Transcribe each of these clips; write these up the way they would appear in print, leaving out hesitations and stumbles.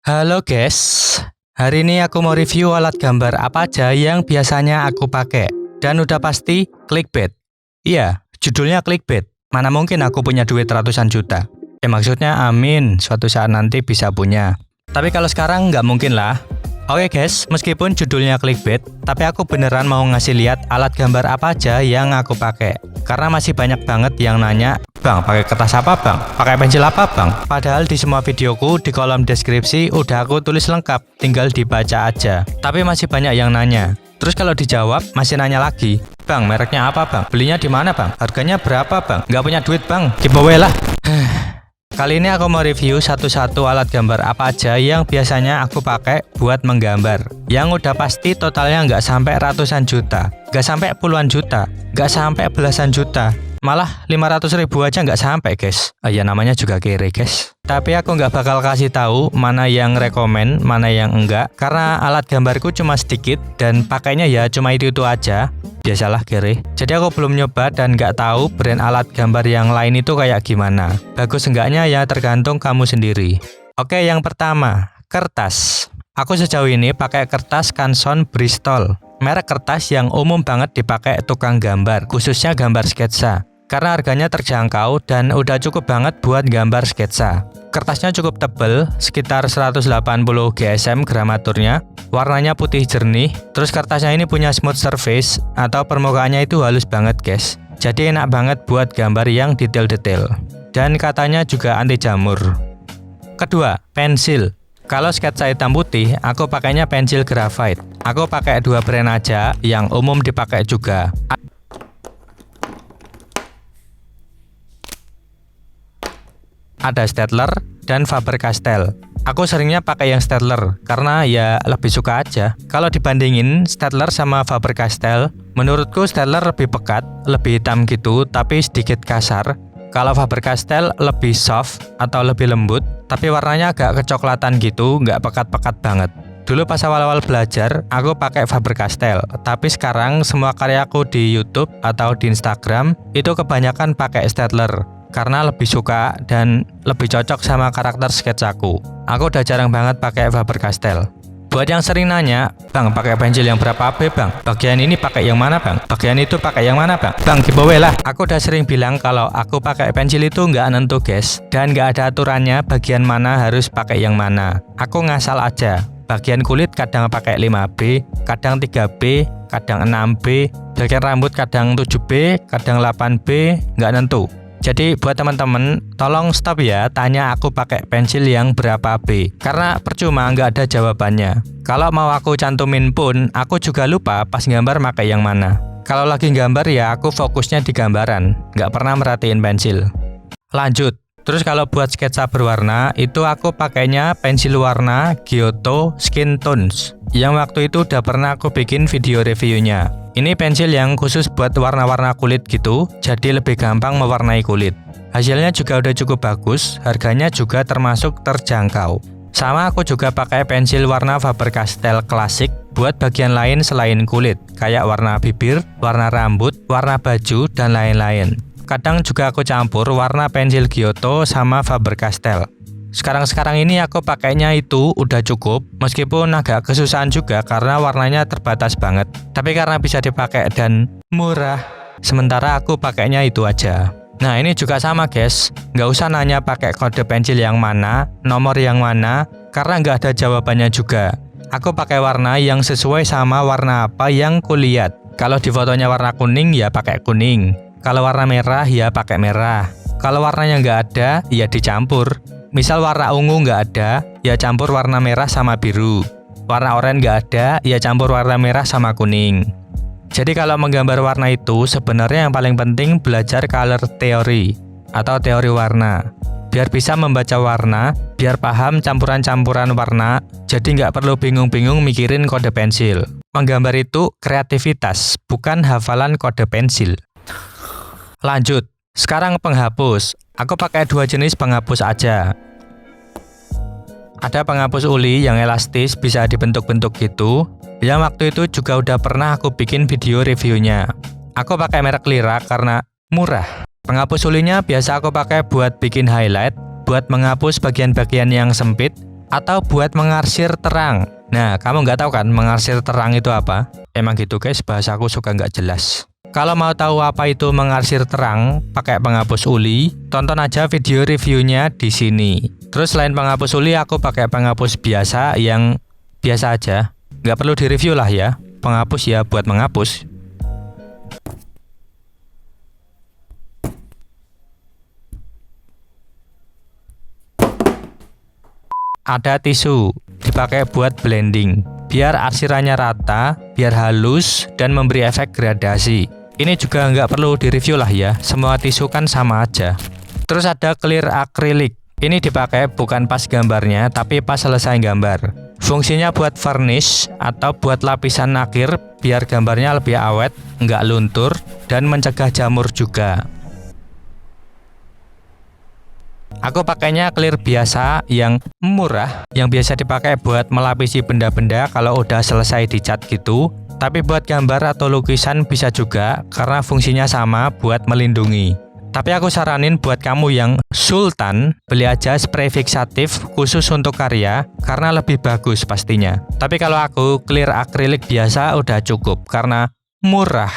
Halo guys, hari ini aku mau review alat gambar apa aja yang biasanya aku pakai. Dan udah pasti clickbait. Iya, judulnya clickbait. Mana mungkin aku punya duit ratusan juta. Maksudnya amin, suatu saat nanti bisa punya. Tapi kalau sekarang nggak mungkin lah. Oke guys, meskipun judulnya clickbait, tapi aku beneran mau ngasih lihat alat gambar apa aja yang aku pakai. Karena masih banyak banget yang nanya, "Bang, pakai kertas apa bang? Pakai pensil apa bang?" Padahal di semua videoku di kolom deskripsi udah aku tulis lengkap, tinggal dibaca aja. Tapi masih banyak yang nanya. Terus kalau dijawab, masih nanya lagi, "Bang, mereknya apa bang? Belinya di mana bang? Harganya berapa bang? Nggak punya duit bang, giveaway lah." Kali ini aku mau review satu-satu alat gambar apa aja yang biasanya aku pakai buat menggambar. Yang udah pasti totalnya nggak sampai ratusan juta, nggak sampai puluhan juta, nggak sampai belasan juta. Malah 500.000 aja nggak sampai guys. Ya namanya juga kere guys. Tapi aku nggak bakal kasih tahu mana yang rekomen, mana yang enggak. Karena alat gambarku cuma sedikit dan pakainya ya cuma itu aja. Biasalah kere. Jadi aku belum nyoba dan nggak tahu brand alat gambar yang lain itu kayak gimana. Bagus enggaknya ya tergantung kamu sendiri. Oke, yang pertama, kertas. Aku sejauh ini pakai kertas Canson Bristol. Merek kertas yang umum banget dipakai tukang gambar, khususnya gambar sketsa. Karena harganya terjangkau dan udah cukup banget buat gambar sketsa. Kertasnya cukup tebal, sekitar 180 GSM gramaturnya. Warnanya putih jernih. Terus kertasnya ini punya smooth surface atau permukaannya itu halus banget guys. Jadi enak banget buat gambar yang detail-detail. Dan katanya juga anti jamur. Kedua, pensil. Kalau sketsa hitam putih, aku pakainya pensil graphite. Aku pakai dua brand aja yang umum dipakai juga. Ada Staedtler dan Faber-Castell. Aku seringnya pakai yang Staedtler karena ya lebih suka aja. Kalau dibandingin Staedtler sama Faber-Castell, menurutku Staedtler lebih pekat, lebih hitam gitu, tapi sedikit kasar. Kalau Faber-Castell lebih soft atau lebih lembut, tapi warnanya agak kecoklatan gitu, nggak pekat-pekat banget. Dulu pas awal-awal belajar, aku pakai Faber-Castell, tapi sekarang semua karyaku di YouTube atau di Instagram itu kebanyakan pakai Staedtler karena lebih suka dan lebih cocok sama karakter sketsaku. Aku udah jarang banget pakai Faber-Castell. Buat yang sering nanya, "Bang, pakai pensil yang berapa AB bang? Bagian ini pakai yang mana bang? Bagian itu pakai yang mana bang? Bang, giveaway lah." Aku udah sering bilang kalau aku pakai pensil itu nggak nentu guys. Dan nggak ada aturannya bagian mana harus pakai yang mana. Aku ngasal aja. Bagian kulit kadang pakai 5B, kadang 3B, kadang 6B. Bagian rambut kadang 7B, kadang 8B, nggak nentu. Jadi buat teman-teman, tolong stop ya tanya aku pakai pensil yang berapa B. Karena percuma nggak ada jawabannya. Kalau mau aku cantumin pun, aku juga lupa pas gambar pakai yang mana. Kalau lagi gambar ya aku fokusnya di gambaran, nggak pernah merhatiin pensil. Lanjut. Terus kalau buat sketsa berwarna, itu aku pakainya pensil warna Giotto Skin Tones. Yang waktu itu udah pernah aku bikin video reviewnya. Ini pensil yang khusus buat warna-warna kulit gitu, jadi lebih gampang mewarnai kulit. Hasilnya juga udah cukup bagus, harganya juga termasuk terjangkau. Sama aku juga pakai pensil warna Faber-Castell klasik buat bagian lain selain kulit, kayak warna bibir, warna rambut, warna baju, dan lain-lain. Kadang juga aku campur warna pensil Giotto sama Faber-Castell. Sekarang ini aku pakainya itu udah cukup, meskipun agak kesusahan juga karena warnanya terbatas banget. Tapi karena bisa dipakai dan murah, sementara aku pakainya itu aja. Nah ini juga sama guys, nggak usah nanya pakai kode pensil yang mana, nomor yang mana, karena nggak ada jawabannya juga. Aku pakai warna yang sesuai sama warna apa yang kulihat. Kalau di fotonya warna kuning ya pakai kuning. Kalau warna merah ya pakai merah. Kalau warnanya nggak ada ya dicampur. Misal warna ungu nggak ada, ya campur warna merah sama biru. Warna oranye nggak ada, ya campur warna merah sama kuning. Jadi kalau menggambar warna itu sebenarnya yang paling penting belajar color theory atau teori warna. Biar bisa membaca warna, biar paham campuran-campuran warna, jadi nggak perlu bingung-bingung mikirin kode pensil. Menggambar itu kreativitas, bukan hafalan kode pensil. Lanjut, sekarang penghapus. Aku pakai dua jenis penghapus aja. Ada penghapus uli yang elastis bisa dibentuk-bentuk gitu. Yang waktu itu juga udah pernah aku bikin video reviewnya. Aku pakai merek Lira karena murah. Penghapus ulinya biasa aku pakai buat bikin highlight, buat menghapus bagian-bagian yang sempit, atau buat mengarsir terang. Nah, kamu nggak tahu kan mengarsir terang itu apa? Emang gitu guys, bahasaku suka nggak jelas. Kalau mau tahu apa itu mengarsir terang pakai penghapus uli, tonton aja video reviewnya di sini. Terus selain penghapus uli, aku pakai penghapus biasa yang biasa aja. Nggak perlu direview lah ya. Penghapus ya buat menghapus. Ada tisu, dipakai buat blending, biar arsirannya rata, biar halus, dan memberi efek gradasi. Ini juga nggak perlu direview lah ya, semua tisu kan sama aja. Terus ada clear akrilik, ini dipakai bukan pas gambarnya, tapi pas selesai gambar. Fungsinya buat varnish atau buat lapisan akhir, biar gambarnya lebih awet, nggak luntur, dan mencegah jamur juga. Aku pakainya clear biasa yang murah, yang biasa dipakai buat melapisi benda-benda kalau udah selesai dicat gitu. Tapi buat gambar atau lukisan bisa juga, karena fungsinya sama buat melindungi. Tapi aku saranin buat kamu yang sultan, beli aja spray fixatif khusus untuk karya, karena lebih bagus pastinya. Tapi kalau aku clear akrilik biasa udah cukup, karena murah.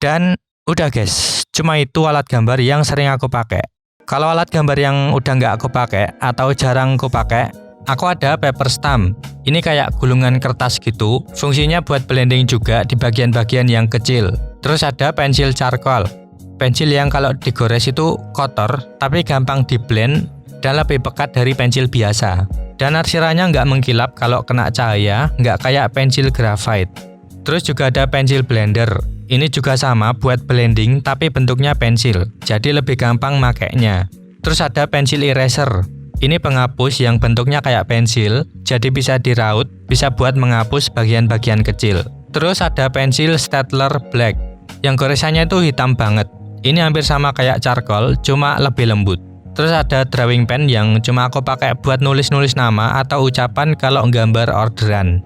Dan udah guys, cuma itu alat gambar yang sering aku pakai. Kalau alat gambar yang udah nggak aku pakai atau jarang aku pakai, aku ada paper stamp. Ini kayak gulungan kertas gitu, fungsinya buat blending juga di bagian-bagian yang kecil. Terus ada pensil charcoal. Pensil yang kalau digores itu kotor, tapi gampang di blend dan lebih pekat dari pensil biasa. Dan arsirannya nggak mengkilap kalau kena cahaya, nggak kayak pensil graphite. Terus juga ada pensil blender. Ini juga sama buat blending tapi bentuknya pensil, jadi lebih gampang makainya. Terus ada pensil eraser. Ini penghapus yang bentuknya kayak pensil, jadi bisa diraut, bisa buat menghapus bagian-bagian kecil. Terus ada pensil Staedtler Black, yang goresannya itu hitam banget. Ini hampir sama kayak charcoal, cuma lebih lembut. Terus ada drawing pen yang cuma aku pakai buat nulis-nulis nama atau ucapan kalau gambar orderan.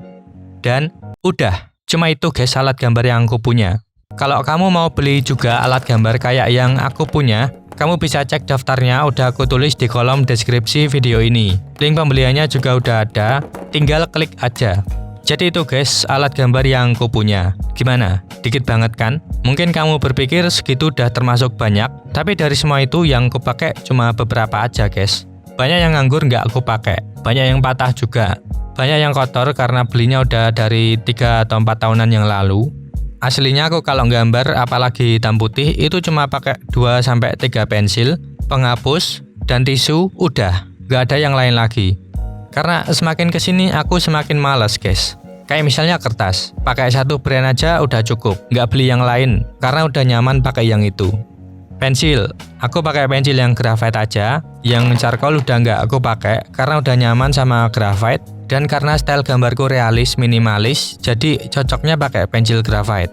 Dan udah, cuma itu guys alat gambar yang aku punya. Kalau kamu mau beli juga alat gambar kayak yang aku punya, kamu bisa cek daftarnya udah aku tulis di kolom deskripsi video ini. Link pembeliannya juga udah ada, tinggal klik aja. Jadi itu guys, alat gambar yang aku punya. Gimana? Dikit banget kan? Mungkin kamu berpikir segitu udah termasuk banyak, tapi dari semua itu yang aku pakai cuma beberapa aja guys. Banyak yang nganggur nggak aku pakai, banyak yang patah juga, banyak yang kotor karena belinya udah dari 3 atau 4 tahunan yang lalu. Aslinya aku kalau gambar apalagi hitam putih itu cuma pakai 2-3 pensil, penghapus, dan tisu, udah. Gak ada yang lain lagi. Karena semakin kesini aku semakin malas guys. Kayak misalnya kertas, pakai satu brand aja udah cukup, nggak beli yang lain, karena udah nyaman pakai yang itu. Pensil, aku pakai pensil yang graphite aja, yang charcoal udah nggak aku pakai, karena udah nyaman sama graphite. Dan karena style gambarku realis minimalis, jadi cocoknya pakai pensil graphite.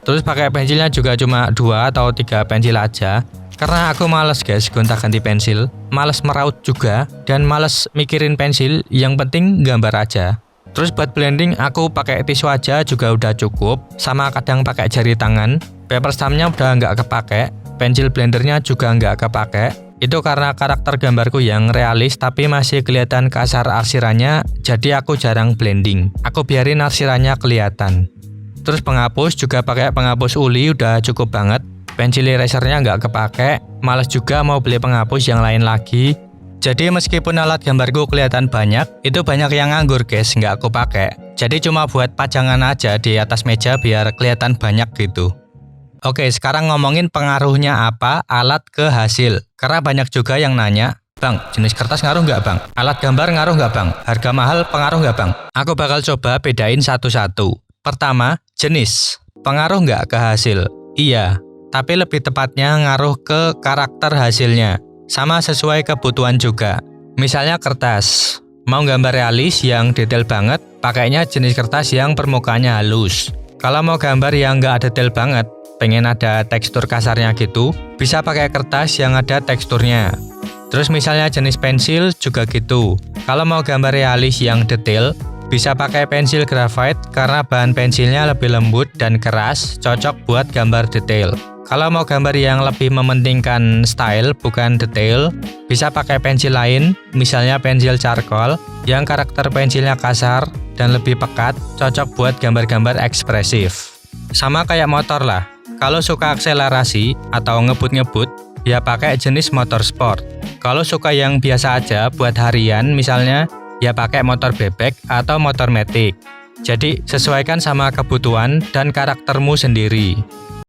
Terus pakai pensilnya juga cuma 2 atau 3 pensil aja, karena aku males guys gonta-ganti pensil, males meraut juga, dan males mikirin pensil, yang penting gambar aja. Terus buat blending aku pakai tisu aja juga udah cukup, sama kadang pakai jari tangan. Paper stampnya udah nggak kepake, pensil blendernya juga nggak kepake. Itu karena karakter gambarku yang realis tapi masih kelihatan kasar arsirannya, jadi aku jarang blending. Aku biarin arsirannya kelihatan. Terus penghapus juga pakai penghapus uli udah cukup banget. Pensil erasernya nggak kepake, males juga mau beli penghapus yang lain lagi. Jadi meskipun alat gambarku kelihatan banyak, itu banyak yang nganggur guys, nggak aku pakai. Jadi cuma buat pajangan aja di atas meja biar kelihatan banyak gitu. Oke, sekarang ngomongin pengaruhnya apa alat ke hasil. Karena banyak juga yang nanya, Bang, jenis kertas ngaruh nggak bang? Alat gambar ngaruh nggak bang? Harga mahal pengaruh nggak bang? Aku bakal coba bedain satu-satu. Pertama, jenis. Pengaruh nggak ke hasil? Iya, tapi lebih tepatnya ngaruh ke karakter hasilnya. Sama sesuai kebutuhan juga. Misalnya kertas. Mau gambar realis yang detail banget, pakainya jenis kertas yang permukaannya halus. Kalau mau gambar yang nggak detail banget, pengen ada tekstur kasarnya gitu, bisa pakai kertas yang ada teksturnya. Terus misalnya jenis pensil juga gitu. Kalau mau gambar realis yang detail, bisa pakai pensil graphite karena bahan pensilnya lebih lembut dan keras, cocok buat gambar detail. Kalau mau gambar yang lebih mementingkan style bukan detail, bisa pakai pensil lain, misalnya pensil charcoal yang karakter pensilnya kasar dan lebih pekat, cocok buat gambar-gambar ekspresif. Sama kayak motor lah, kalau suka akselerasi atau ngebut-ngebut, ya pakai jenis motor sport. Kalau suka yang biasa aja buat harian misalnya, ya pakai motor bebek atau motor matic. Jadi sesuaikan sama kebutuhan dan karaktermu sendiri.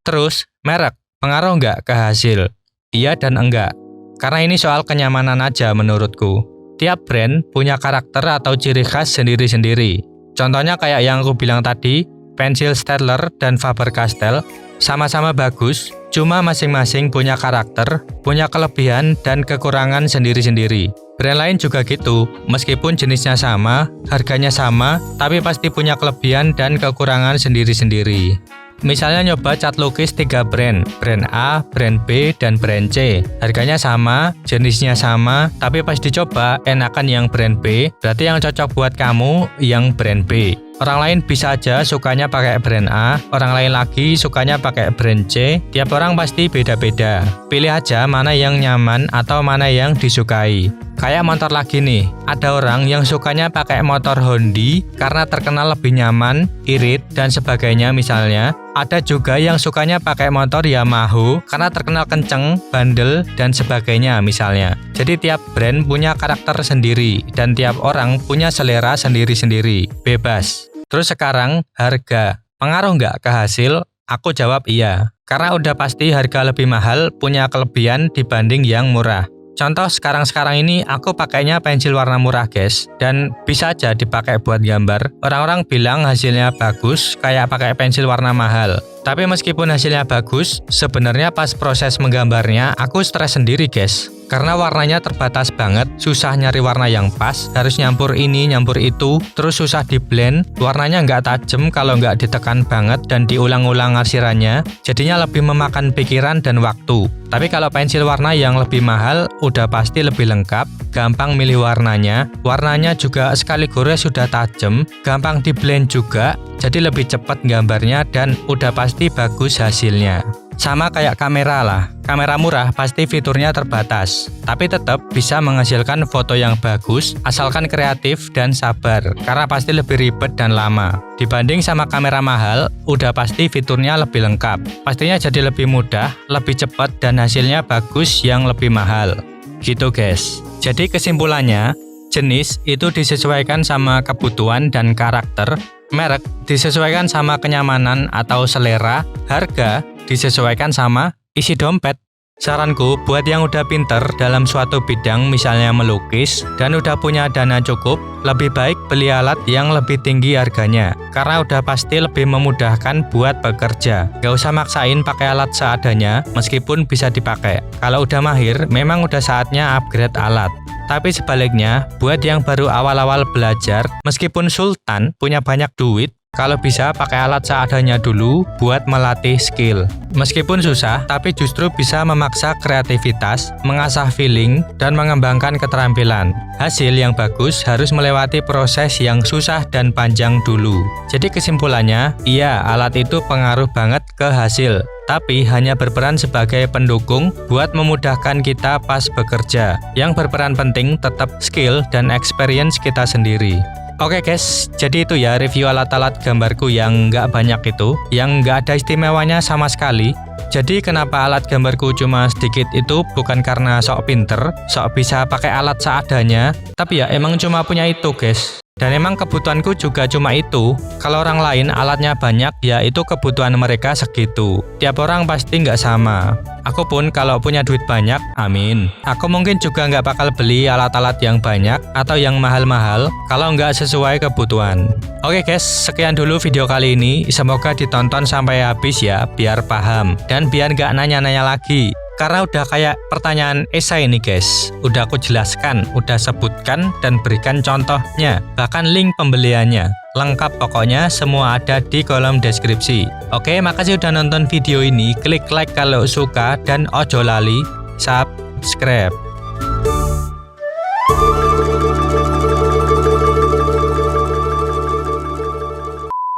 Terus, merek, pengaruh nggak ke hasil? Iya dan enggak. Karena ini soal kenyamanan aja menurutku. Tiap brand punya karakter atau ciri khas sendiri-sendiri. Contohnya kayak yang aku bilang tadi, pensil Staedtler dan Faber-Castell sama-sama bagus, cuma masing-masing punya karakter, punya kelebihan dan kekurangan sendiri-sendiri. Brand lain juga gitu, meskipun jenisnya sama, harganya sama, tapi pasti punya kelebihan dan kekurangan sendiri-sendiri. Misalnya nyoba cat lukis 3 brand A, brand B, dan brand C. Harganya sama, jenisnya sama, tapi pas dicoba enakan yang brand B, berarti yang cocok buat kamu yang brand B. Orang lain bisa aja sukanya pakai brand A, orang lain lagi sukanya pakai brand C, tiap orang pasti beda-beda. Pilih aja mana yang nyaman atau mana yang disukai. Kayak motor lagi nih, ada orang yang sukanya pakai motor Honda karena terkenal lebih nyaman, irit, dan sebagainya misalnya. Ada juga yang sukanya pakai motor Yamaha karena terkenal kenceng, bandel, dan sebagainya misalnya. Jadi tiap brand punya karakter sendiri dan tiap orang punya selera sendiri-sendiri. Bebas. Terus sekarang, harga. Pengaruh nggak ke hasil? Aku jawab iya. Karena udah pasti harga lebih mahal punya kelebihan dibanding yang murah. Contoh sekarang ini aku pakainya pensil warna murah guys, dan bisa aja dipakai buat gambar. Orang-orang bilang hasilnya bagus kayak pakai pensil warna mahal. Tapi meskipun hasilnya bagus, sebenarnya pas proses menggambarnya aku stres sendiri guys. Karena warnanya terbatas banget, susah nyari warna yang pas, harus nyampur ini, nyampur itu, terus susah di blend, warnanya nggak tajam kalau nggak ditekan banget dan diulang-ulang arsirannya, jadinya lebih memakan pikiran dan waktu. Tapi kalau pensil warna yang lebih mahal, udah pasti lebih lengkap, gampang milih warnanya juga sekali gores sudah tajam, gampang di blend juga, jadi lebih cepat gambarnya dan udah pasti bagus hasilnya. Sama kayak kamera lah, kamera murah pasti fiturnya terbatas, tapi tetap bisa menghasilkan foto yang bagus asalkan kreatif dan sabar, karena pasti lebih ribet dan lama. Dibanding sama kamera mahal, udah pasti fiturnya lebih lengkap, pastinya jadi lebih mudah, lebih cepat dan hasilnya bagus yang lebih mahal. Gitu guys. Jadi kesimpulannya, jenis itu disesuaikan sama kebutuhan dan karakter, merek disesuaikan sama kenyamanan atau selera, harga disesuaikan sama isi dompet. Saranku buat yang udah pinter dalam suatu bidang misalnya melukis dan udah punya dana cukup, lebih baik beli alat yang lebih tinggi harganya karena udah pasti lebih memudahkan buat bekerja. Gak usah maksain pakai alat seadanya meskipun bisa dipakai. Kalau udah mahir memang udah saatnya upgrade alat. Tapi sebaliknya, buat yang baru awal-awal belajar, meskipun sultan punya banyak duit, kalau bisa pakai alat seadanya dulu buat melatih skill. Meskipun susah, tapi justru bisa memaksa kreativitas, mengasah feeling, dan mengembangkan keterampilan. Hasil yang bagus harus melewati proses yang susah dan panjang dulu. Jadi kesimpulannya, iya alat itu pengaruh banget ke hasil. Tapi hanya berperan sebagai pendukung buat memudahkan kita pas bekerja. Yang berperan penting tetap skill dan experience kita sendiri. Oke guys, jadi itu ya review alat-alat gambarku yang nggak banyak itu, yang nggak ada istimewanya sama sekali. Jadi kenapa alat gambarku cuma sedikit itu bukan karena sok pinter, sok bisa pakai alat seadanya, tapi ya emang cuma punya itu guys. Dan emang kebutuhanku juga cuma itu. Kalau orang lain alatnya banyak, ya itu kebutuhan mereka segitu. Tiap orang pasti nggak sama. Aku pun kalau punya duit banyak, amin. Aku mungkin juga nggak bakal beli alat-alat yang banyak atau yang mahal-mahal kalau nggak sesuai kebutuhan. Oke guys, sekian dulu video kali ini. Semoga ditonton sampai habis ya, biar paham. Dan biar nggak nanya-nanya lagi. Karena udah kayak pertanyaan esai ini guys, udah aku jelaskan, udah sebutkan dan berikan contohnya, bahkan link pembeliannya. Lengkap pokoknya, semua ada di kolom deskripsi. Oke, makasih udah nonton video ini, klik like kalau suka dan ojo lali subscribe.